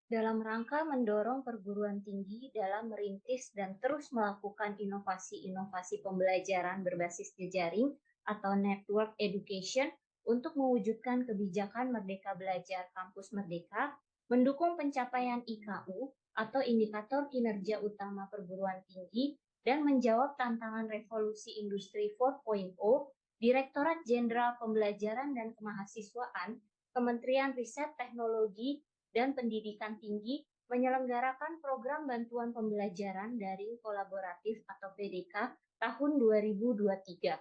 Dalam rangka mendorong perguruan tinggi dalam merintis dan terus melakukan inovasi-inovasi pembelajaran berbasis jejaring atau network education untuk mewujudkan kebijakan Merdeka Belajar Kampus Merdeka, mendukung pencapaian IKU atau indikator kinerja utama perguruan tinggi, dan menjawab tantangan revolusi industri 4.0, Direktorat Jenderal Pembelajaran dan Kemahasiswaan, Kementerian Riset Teknologi dan Pendidikan Tinggi menyelenggarakan program bantuan pembelajaran daring kolaboratif atau PDK tahun 2023.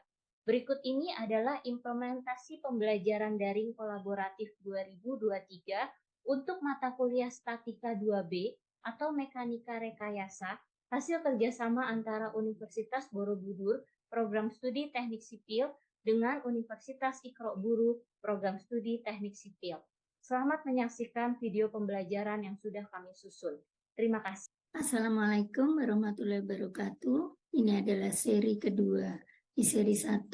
Berikut ini adalah implementasi pembelajaran daring kolaboratif 2023 untuk mata kuliah Statika 2B atau Mekanika Rekayasa, hasil kerjasama antara Universitas Borobudur, Program Studi Teknik Sipil, dengan Universitas Ikro Buru, Program Studi Teknik Sipil. Selamat menyaksikan video pembelajaran yang sudah kami susun. Terima kasih. Assalamualaikum warahmatullahi wabarakatuh. Ini adalah seri kedua. Di seri 1,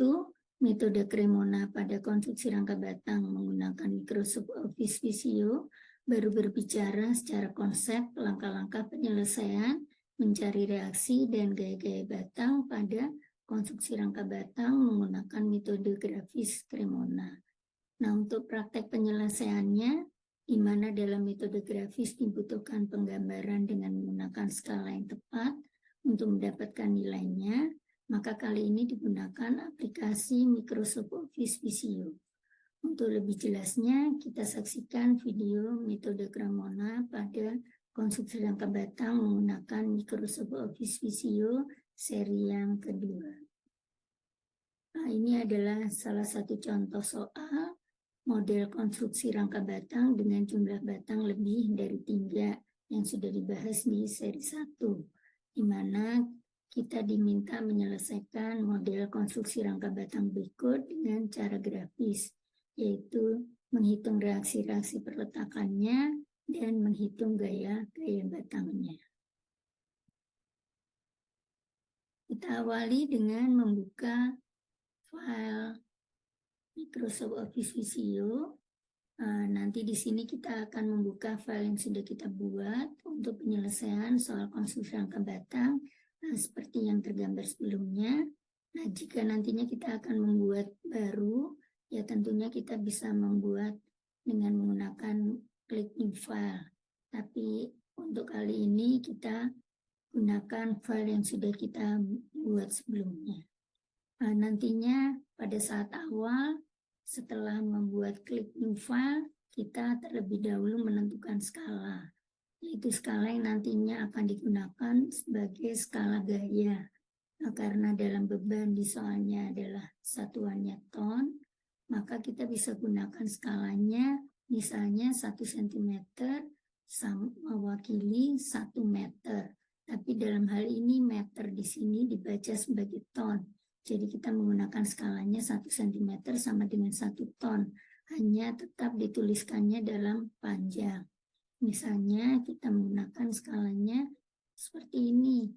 metode Cremona pada konstruksi rangka batang menggunakan Microsoft Office Visio, baru berbicara secara konsep langkah-langkah penyelesaian, mencari reaksi dan gaya-gaya batang pada konstruksi rangka batang menggunakan metode grafis Cremona. Nah, untuk praktek penyelesaiannya, di mana dalam metode grafis dibutuhkan penggambaran dengan menggunakan skala yang tepat untuk mendapatkan nilainya, maka kali ini digunakan aplikasi Microsoft Office Visio. Untuk lebih jelasnya, kita saksikan video metode Cremona pada konstruksi rangka batang menggunakan Microsoft Office Visio seri yang kedua. Nah, ini adalah salah satu contoh soal model konstruksi rangka batang dengan jumlah batang lebih dari 3 yang sudah dibahas di seri 1, di mana kita diminta menyelesaikan model konstruksi rangka batang berikut dengan cara grafis, yaitu menghitung reaksi-reaksi perletakannya dan menghitung gaya-gaya batangnya. Kita awali dengan membuka file Microsoft Office Visio. Nanti di sini kita akan membuka file yang sudah kita buat untuk penyelesaian soal konstruksi rangka batang seperti yang tergambar sebelumnya. Nah, jika nantinya kita akan membuat baru, ya tentunya kita bisa membuat dengan menggunakan klik new file. Tapi untuk kali ini kita gunakan file yang sudah kita buat sebelumnya. Nantinya pada saat awal, setelah membuat klik new file, kita terlebih dahulu menentukan skala, yaitu skala yang nantinya akan digunakan sebagai skala gaya. Nah, karena dalam beban di soalnya adalah satuannya ton, maka kita bisa gunakan skalanya, misalnya 1 cm mewakili 1 meter. Tapi dalam hal ini meter di sini dibaca sebagai ton. Jadi kita menggunakan skalanya 1 cm sama dengan 1 ton. Hanya tetap dituliskannya dalam panjang. Misalnya kita menggunakan skalanya seperti ini.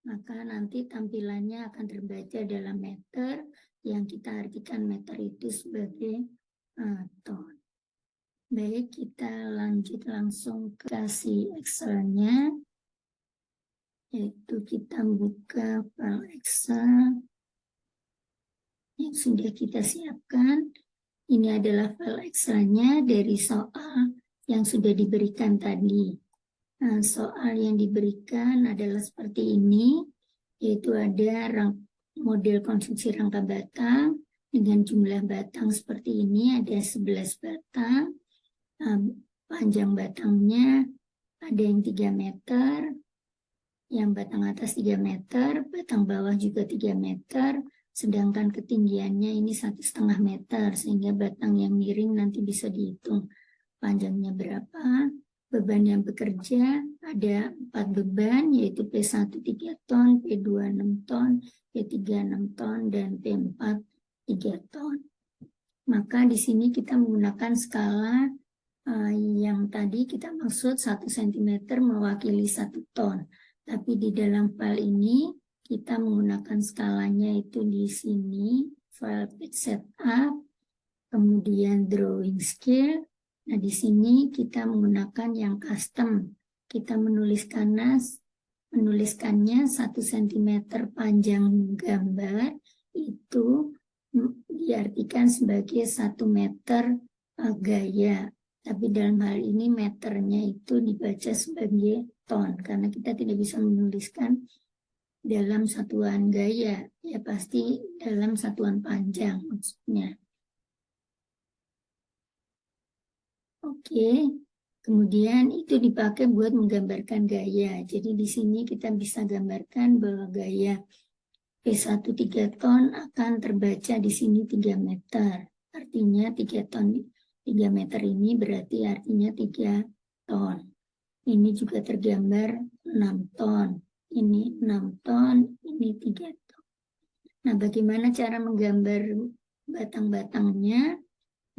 Maka nanti tampilannya akan terbaca dalam meter, yang kita artikan meter itu sebagai ton. Baik, kita lanjut langsung ke kasih Excel-nya. Yaitu kita buka file Excel yang sudah kita siapkan. Ini adalah file Excel-nya dari soal yang sudah diberikan tadi. Nah, soal yang diberikan adalah seperti ini, yaitu ada model konstruksi rangka batang dengan jumlah batang seperti ini, ada 11 batang. Panjang batangnya ada yang 3 meter, yang batang atas 3 meter, batang bawah juga 3 meter, sedangkan ketinggiannya ini 1,5 meter, sehingga batang yang miring nanti bisa dihitung panjangnya berapa. Beban yang bekerja ada 4 beban, yaitu P1 3 ton, P2 6 ton, P3 6 ton, dan P4 3 ton. Maka di sini kita menggunakan skala yang tadi kita maksud 1 cm mewakili 1 ton. Tapi di dalam file ini kita menggunakan skalanya itu di sini, file page setup, kemudian drawing scale, Nah, di sini kita menggunakan yang custom. Kita menuliskannya 1 cm panjang gambar itu diartikan sebagai 1 meter gaya. Tapi dalam hal ini meternya itu dibaca sebagai ton, karena kita tidak bisa menuliskan dalam satuan gaya, ya pasti dalam satuan panjang maksudnya. Oke, kemudian itu dipakai buat menggambarkan gaya. Jadi di sini kita bisa gambarkan bahwa gaya P1 3 ton akan terbaca di sini 3 meter. Artinya 3 ton, 3 meter ini berarti artinya 3 ton. Ini juga tergambar 6 ton. Ini 6 ton, ini 3 ton. Nah, bagaimana cara menggambar batang-batangnya?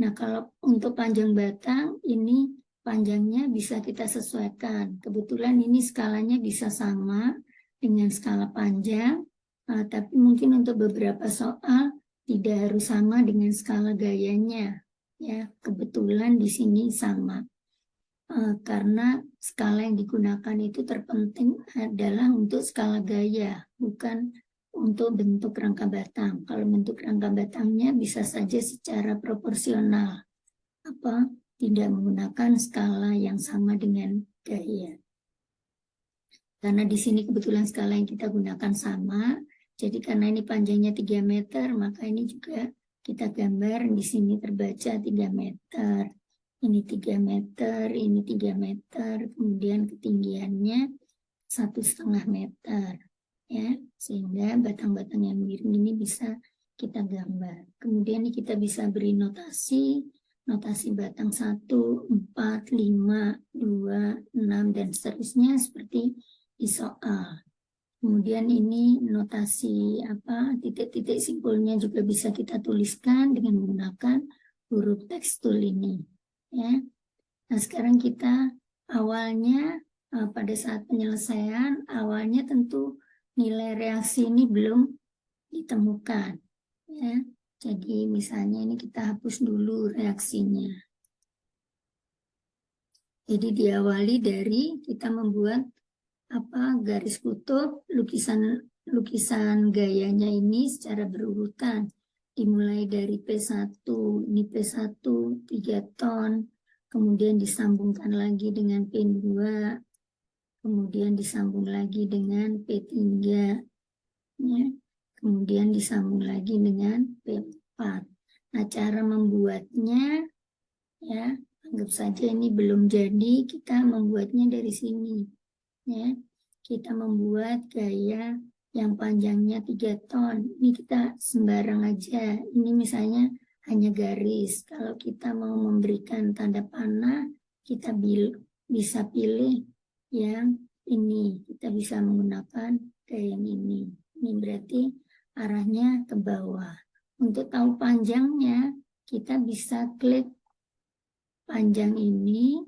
Nah, kalau untuk panjang batang, ini panjangnya bisa kita sesuaikan. Kebetulan ini skalanya bisa sama dengan skala panjang, tapi mungkin untuk beberapa soal tidak harus sama dengan skala gayanya. Ya, kebetulan di sini sama. Karena skala yang digunakan itu terpenting adalah untuk skala gaya, bukan untuk bentuk rangka batang. Kalau bentuk rangka batangnya bisa saja secara proporsional, tidak menggunakan skala yang sama dengan gaya. Karena di sini kebetulan skala yang kita gunakan sama, jadi karena ini panjangnya 3 meter, maka ini juga kita gambar di sini terbaca 3 meter. Ini 3 meter, ini 3 meter, kemudian ketinggiannya 1,5 meter. Ya, sehingga batang-batang yang miring ini bisa kita gambar. Kemudian kita bisa beri notasi batang 1, 4, 5, 2, 6, dan seterusnya seperti di soal. Kemudian ini notasi titik-titik simpulnya juga bisa kita tuliskan dengan menggunakan huruf tekstul ini. Ya. Nah, sekarang kita awalnya pada saat penyelesaian awalnya tentu nilai reaksi ini belum ditemukan. Ya. Jadi misalnya ini kita hapus dulu reaksinya. Jadi diawali dari kita membuat garis kutub lukisan gayanya ini secara berurutan. Dimulai dari P1, ini P1 3 ton, kemudian disambungkan lagi dengan P2, kemudian disambung lagi dengan P3, ya. Kemudian disambung lagi dengan P4. Nah, cara membuatnya, ya, anggap saja ini belum jadi, kita membuatnya dari sini. Ya, kita membuat gaya yang panjangnya 3 ton. Ini kita sembarang aja. Ini misalnya hanya garis. Kalau kita mau memberikan tanda panah, kita bisa pilih yang ini. Kita bisa menggunakan gaya yang ini. Ini berarti arahnya ke bawah. Untuk tahu panjangnya, kita bisa klik panjang ini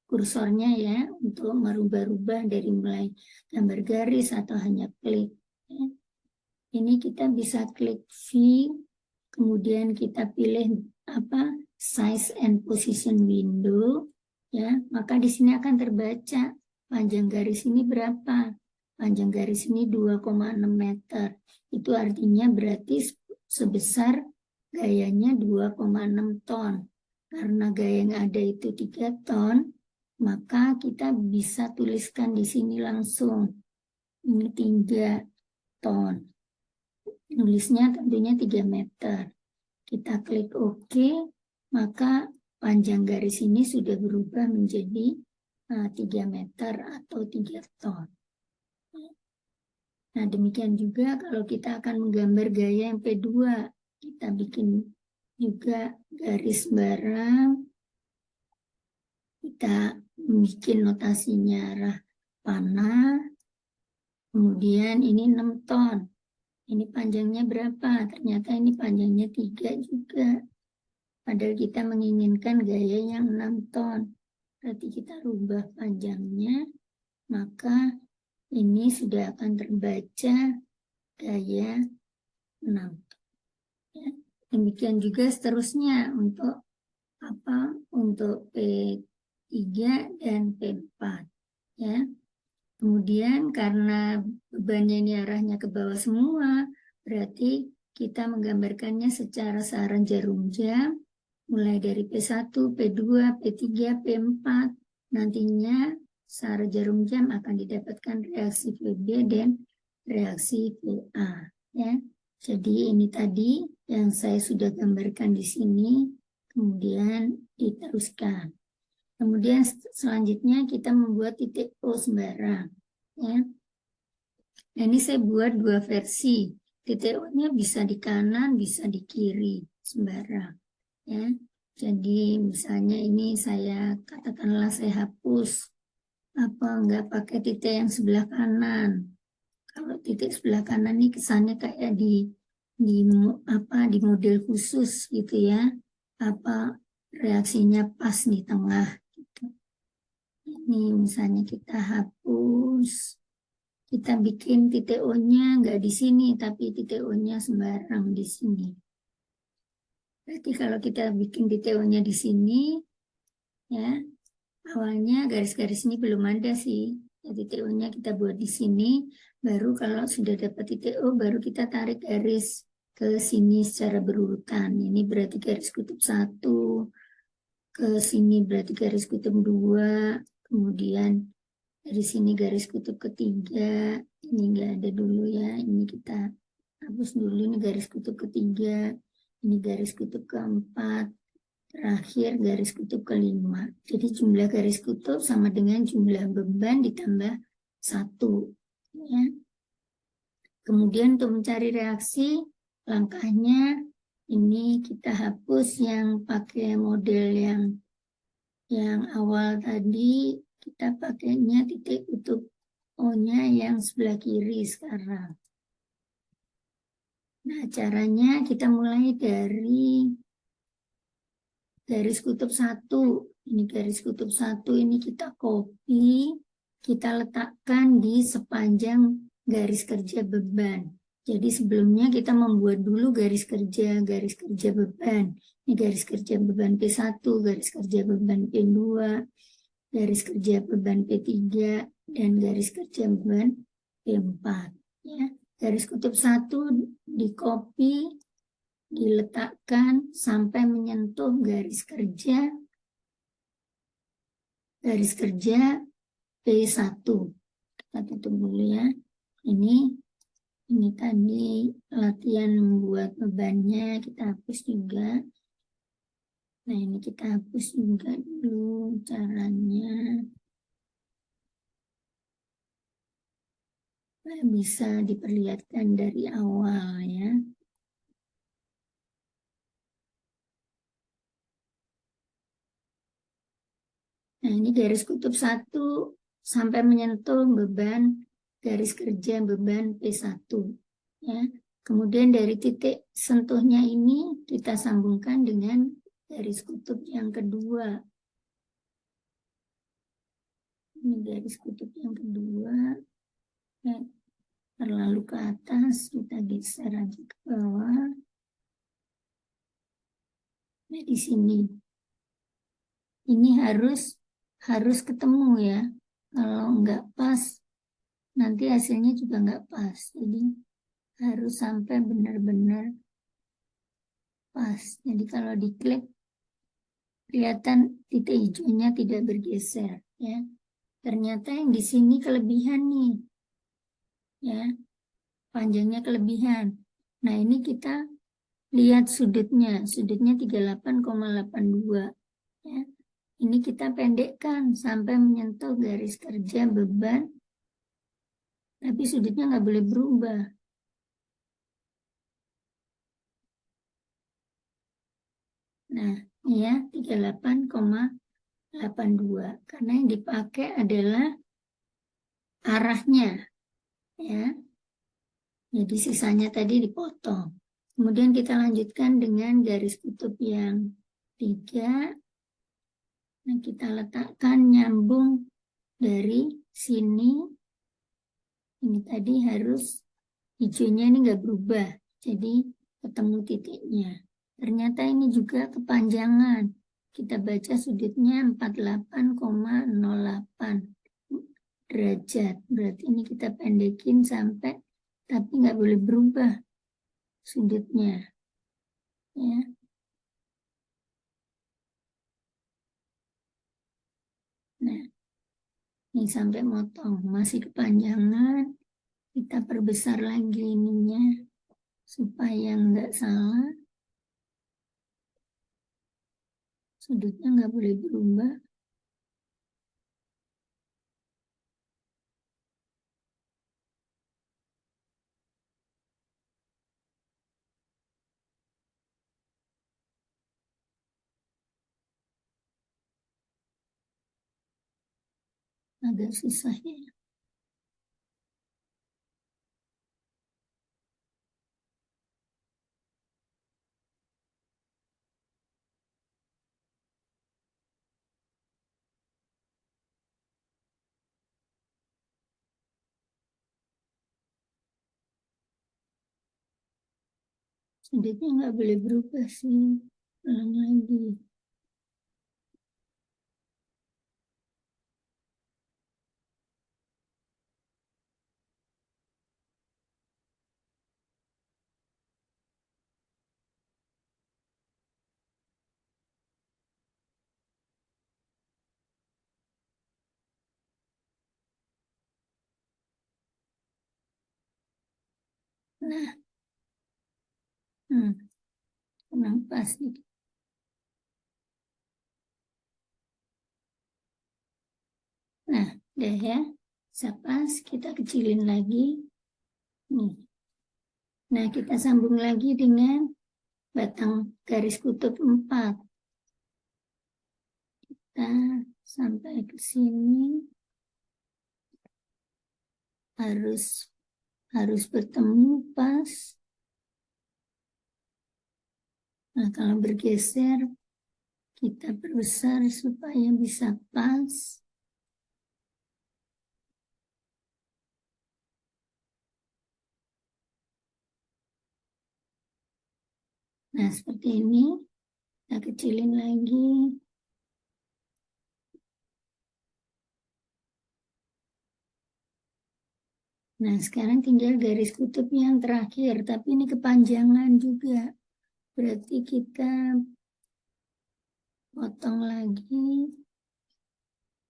kursornya ya, untuk merubah-rubah dari mulai gambar garis atau hanya klik. Ya. Ini kita bisa klik V, kemudian kita pilih size and position window, ya. Maka di sini akan terbaca panjang garis ini berapa. Panjang garis ini 2,6 meter. Itu artinya berarti sebesar gayanya 2,6 ton. Karena gaya yang ada itu 3 ton, maka kita bisa tuliskan di sini langsung. Ini 3 ton. Nulisnya tentunya 3 meter. Kita klik OK, maka panjang garis ini sudah berubah menjadi 3 meter atau 3 ton. Nah, demikian juga kalau kita akan menggambar gaya yang P2, kita bikin juga garis bareng. Kita bikin notasinya arah panah, kemudian ini 6 ton. Ini panjangnya berapa? Ternyata ini panjangnya 3 juga. Padahal kita menginginkan gaya yang 6 ton. Berarti kita rubah panjangnya, maka ini sudah akan terbaca gaya 6 ton. Ya. Demikian juga seterusnya untuk untuk P3 dan P4 ya. Kemudian karena bebannya ini arahnya ke bawah semua, berarti kita menggambarkannya secara searah jarum jam mulai dari P1, P2, P3, P4. Nantinya searah jarum jam akan didapatkan reaksi VB dan reaksi VA ya. Jadi ini tadi yang saya sudah gambarkan di sini, kemudian diteruskan. Kemudian selanjutnya kita membuat titik O sembarang. Ya. Nah, ini saya buat dua versi. Titik O-nya bisa di kanan, bisa di kiri sembarang. Ya. Jadi misalnya ini saya katakanlah saya hapus nggak pakai titik yang sebelah kanan. Kalau titik sebelah kanan ini kesannya kayak di model khusus gitu ya. Reaksinya pas di tengah. Ini misalnya kita hapus, kita bikin titik O-nya nggak di sini, tapi titik O-nya sembarang di sini. Berarti kalau kita bikin titik O-nya di sini, ya awalnya garis-garis ini belum ada sih. Ya, titik O-nya kita buat di sini, baru kalau sudah dapat titik O, baru kita tarik garis ke sini secara berurutan. Ini berarti garis kutub 1, ke sini berarti garis kutub 2, kemudian dari sini garis kutub ketiga, ini nggak ada dulu ya, ini kita hapus dulu, ini garis kutub ketiga, ini garis kutub keempat, terakhir garis kutub kelima. Jadi jumlah garis kutub sama dengan jumlah beban ditambah 1. Ya. Kemudian untuk mencari reaksi, langkahnya ini kita hapus yang pakai model yang awal tadi, kita pakainya titik kutub O-nya yang sebelah kiri sekarang. Nah, caranya kita mulai dari garis kutub 1. Ini garis kutub 1 ini kita copy, kita letakkan di sepanjang garis kerja beban. Jadi sebelumnya kita membuat dulu garis kerja beban. Ini garis kerja beban P1, garis kerja beban P2, garis kerja beban P3, dan garis kerja beban P4. Ya. Garis kutub 1 di copy, diletakkan sampai menyentuh garis kerja P1. Kita tutup dulu ya. Ini tadi latihan membuat bebannya, kita hapus juga. Nah, ini kita hapus juga dulu caranya. Bisa diperlihatkan dari awal ya. Nah, ini garis kutub 1 sampai menyentuh beban garis kerja beban P1. Ya. Kemudian dari titik sentuhnya ini kita sambungkan dengan garis kutub yang kedua. Ini garis kutub yang kedua. Ya. Terlalu ke atas, kita geser aja ke bawah. Nah, di sini. Ini harus ketemu ya. Kalau nggak pas, nanti hasilnya juga nggak pas. Jadi harus sampai benar-benar pas. Jadi kalau diklik, kelihatan titik hijaunya tidak bergeser. Ya. Ternyata yang di sini kelebihan nih. Ya, panjangnya kelebihan. Nah, ini kita lihat sudutnya 38,82. Ya. Ini kita pendekkan sampai menyentuh garis kerja beban, tapi sudutnya nggak boleh berubah. Nah, ini ya 38,82 karena yang dipakai adalah arahnya, ya. Jadi sisanya tadi dipotong. Kemudian kita lanjutkan dengan garis kutub yang 3. Nah, kita letakkan nyambung dari sini. Ini tadi harus hijaunya ini nggak berubah, jadi ketemu titiknya. Ternyata ini juga kepanjangan. kita baca sudutnya 48,08 derajat. Berarti ini kita pendekin sampai, tapi nggak boleh berubah sudutnya. Ya. Nah, ini sampai motong. Masih kepanjangan, kita perbesar lagi ininya supaya nggak salah. Sudutnya nggak boleh berubah. Agak susah ya. Sudutnya nggak boleh berubah sih. Ulang lagi. Nah, kenapa sih? Nah, deh ya. Sapas kita kecilin lagi. Nih. Nah, kita sambung lagi dengan batang garis kutub 4. Kita sampai ke sini harus bertemu pas. Nah, kalau bergeser kita perbesar supaya bisa pas. Nah, seperti ini. Kita kecilin lagi. Nah, sekarang tinggal garis kutub yang terakhir, tapi ini kepanjangan juga. Berarti kita potong lagi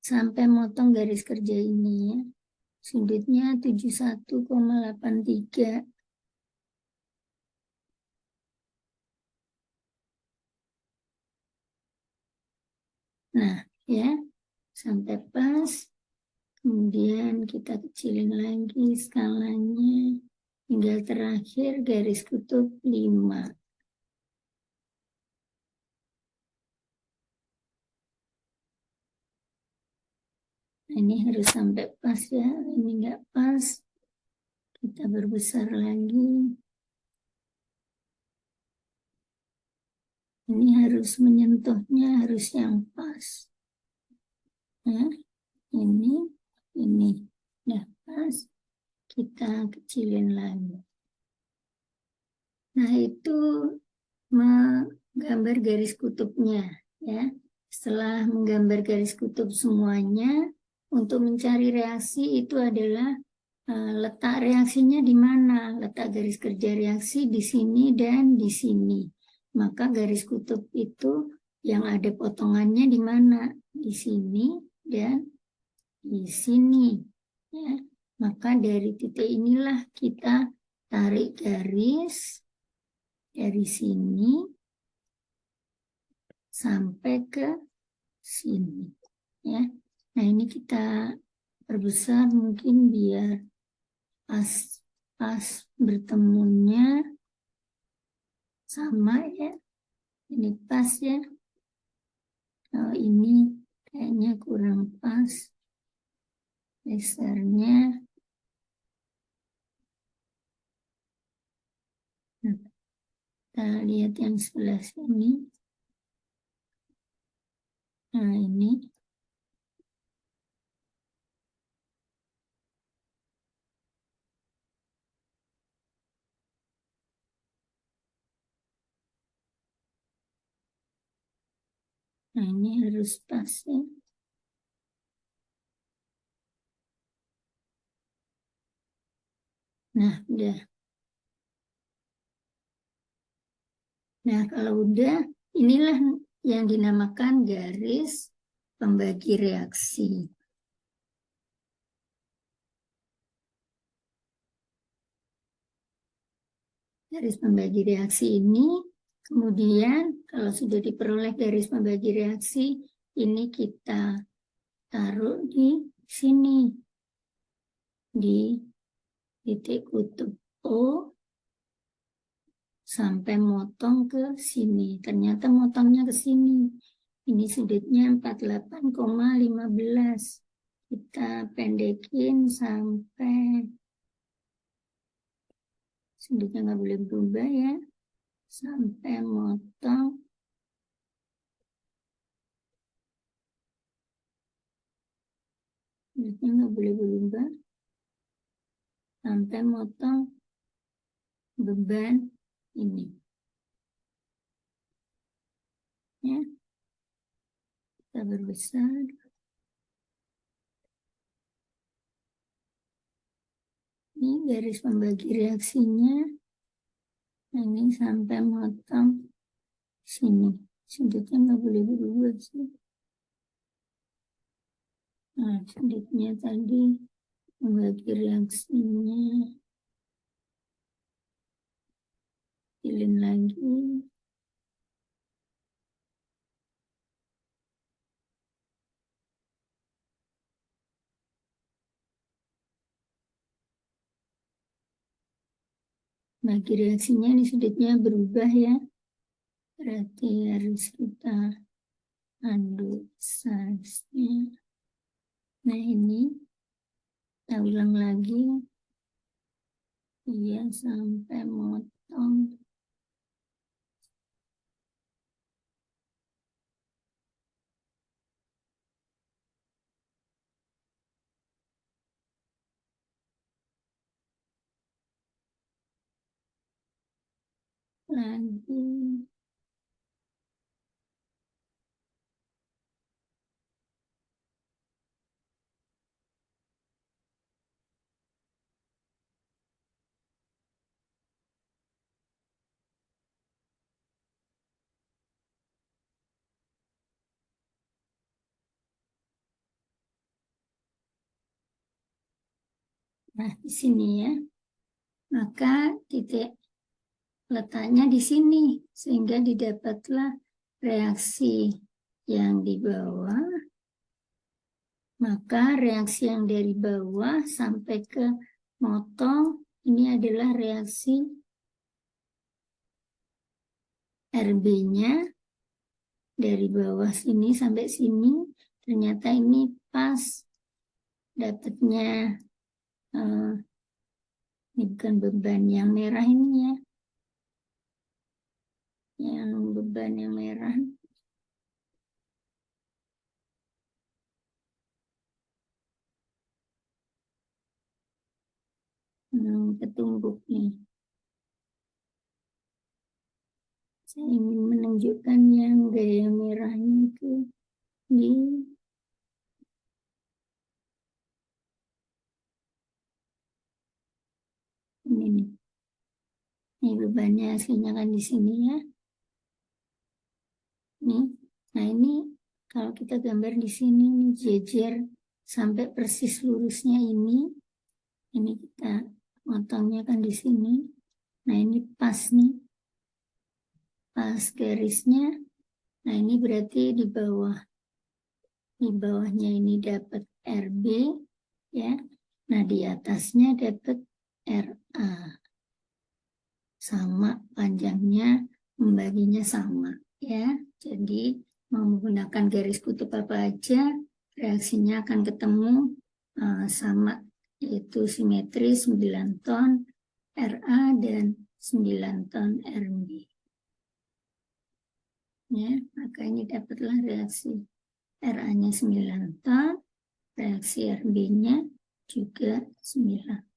sampai motong garis kerja ini ya. Sudutnya 71,83. Nah, ya, sampai pas. Kemudian kita kecilin lagi skalanya. Tinggal terakhir garis kutub 5. Nah, ini harus sampai pas ya. Ini nggak pas. Kita berbesar lagi. Ini harus menyentuhnya harus yang pas. Nah, ini. Nah, pas. Kita kecilin lagi. Nah, itu menggambar garis kutubnya. Ya. Setelah menggambar garis kutub semuanya, untuk mencari reaksi itu adalah letak reaksinya di mana. Letak garis kerja reaksi di sini dan di sini. Maka garis kutub itu yang ada potongannya di mana? Di sini dan di sini. Ya. Maka dari titik inilah kita tarik garis dari sini sampai ke sini. Ya. Nah, ini kita perbesar mungkin biar pas bertemunya sama ya. Ini pas ya. Kalau ini kayaknya kurang pas. Dasarnya. Nah, kita lihat yang sebelah sini. Nah, ini. Nah, ini harus pas ya. Nah, udah. Nah, kalau udah, inilah yang dinamakan garis pembagi reaksi. Garis pembagi reaksi ini, kemudian kalau sudah diperoleh garis pembagi reaksi, ini kita taruh di sini, di titik kutub O, sampai motong ke sini. Ternyata motongnya ke sini. Ini sudutnya 48,15. Kita pendekin sampai sudutnya nggak boleh berubah ya. Sampai motong sudutnya nggak boleh berubah. Sampai motong beban ini. Ya. Kita berbesar. Ini garis pembagi reaksinya. Ini sampai motong sini. Sudutnya nggak boleh berubah sih. Nah, sudutnya tadi pembagi reaksinya. Pilih lagi. Bagi reaksinya ini sudutnya berubah ya. Berarti harus kita aduk size-nya. Nah, ini kita ulang lagi. Iya, sampai motong. Lagi. Nah, di sini ya. Maka titik letaknya di sini, sehingga didapatlah reaksi yang di bawah. Maka reaksi yang dari bawah sampai ke motong, ini adalah reaksi RB-nya dari bawah sini sampai sini. Ternyata ini pas dapatnya. Ini bukan beban yang merah ini ya. Yang beban yang merah. Ketumbuk nih. Saya ingin menunjukkan yang gaya merahnya itu di ini nih. Ini bebannya aslinya kan di sini ya. Nih. Nah, ini kalau kita gambar di sini nih jejer sampai persis lurusnya ini. Ini kita potongnya kan di sini. Nah, ini pas nih. Pas garisnya. Nah, ini berarti di bawah. Di bawahnya ini dapat RB ya. Nah, di atasnya dapat RA. Sama panjangnya, membaginya sama ya. Jadi mau menggunakan garis kutub apa aja, reaksinya akan ketemu sama, yaitu simetri 9 ton RA dan 9 ton RB. Ya, maka ini dapatlah reaksi RA-nya 9 ton, reaksi RB-nya juga 9